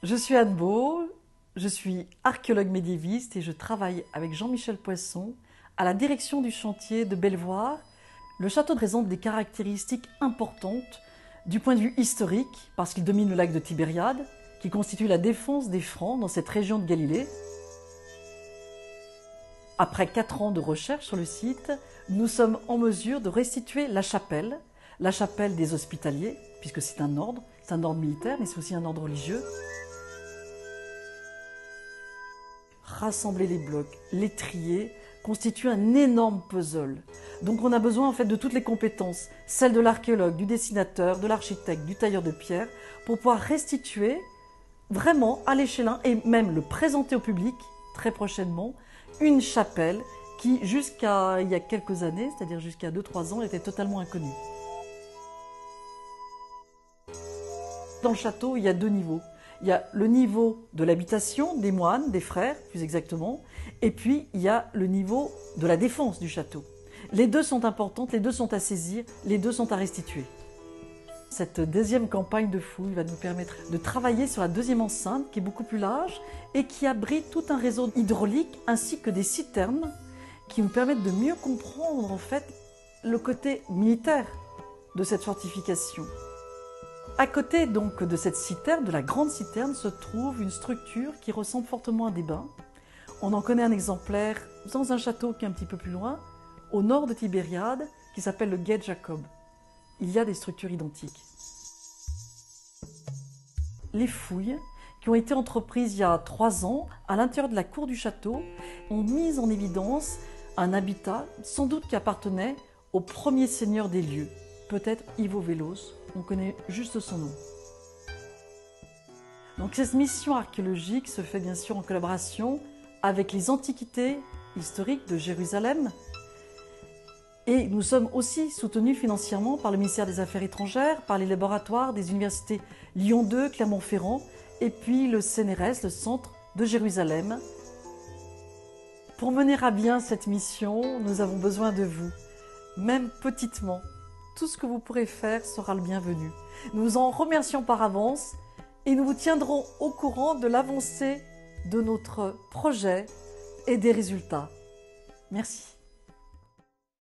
Je suis Anne Beau, je suis archéologue médiéviste et je travaille avec Jean-Michel Poisson à la direction du chantier de Belvoir. Le château présente des caractéristiques importantes du point de vue historique parce qu'il domine le lac de Tibériade qui constitue la défense des Francs dans cette région de Galilée. Après 4 ans de recherche sur le site, nous sommes en mesure de restituer la chapelle des Hospitaliers, puisque c'est un ordre militaire, mais c'est aussi un ordre religieux. Rassembler les blocs, les trier, constitue un énorme puzzle. Donc on a besoin en fait de toutes les compétences, celles de l'archéologue, du dessinateur, de l'architecte, du tailleur de pierre, pour pouvoir restituer vraiment à l'échelle 1 et même le présenter au public très prochainement, une chapelle qui jusqu'à il y a quelques années, c'est-à-dire jusqu'à 2-3 ans, était totalement inconnue. Dans le château, il y a 2 niveaux. Il y a le niveau de l'habitation des moines, des frères plus exactement, et puis il y a le niveau de la défense du château. Les deux sont importantes, les deux sont à saisir, les deux sont à restituer. Cette deuxième campagne de fouilles va nous permettre de travailler sur la deuxième enceinte qui est beaucoup plus large et qui abrite tout un réseau hydraulique ainsi que des citernes qui nous permettent de mieux comprendre en fait le côté militaire de cette fortification. À côté donc de cette citerne, de la grande citerne, se trouve une structure qui ressemble fortement à des bains. On en connaît un exemplaire dans un château qui est un petit peu plus loin, au nord de Tibériade, qui s'appelle le Guet Jacob. Il y a des structures identiques. Les fouilles, qui ont été entreprises il y a 3 ans, à l'intérieur de la cour du château, ont mis en évidence un habitat, sans doute qui appartenait au premier seigneur des lieux, peut-être Ivo Velos, on connaît juste son nom. Donc cette mission archéologique se fait bien sûr en collaboration avec les antiquités historiques de Jérusalem. Et nous sommes aussi soutenus financièrement par le ministère des Affaires étrangères, par les laboratoires des universités Lyon 2, Clermont-Ferrand, et puis le CNRS, le Centre de Jérusalem. Pour mener à bien cette mission, nous avons besoin de vous, même petitement. Tout ce que vous pourrez faire sera le bienvenu. Nous vous en remercions par avance et nous vous tiendrons au courant de l'avancée de notre projet et des résultats. Merci.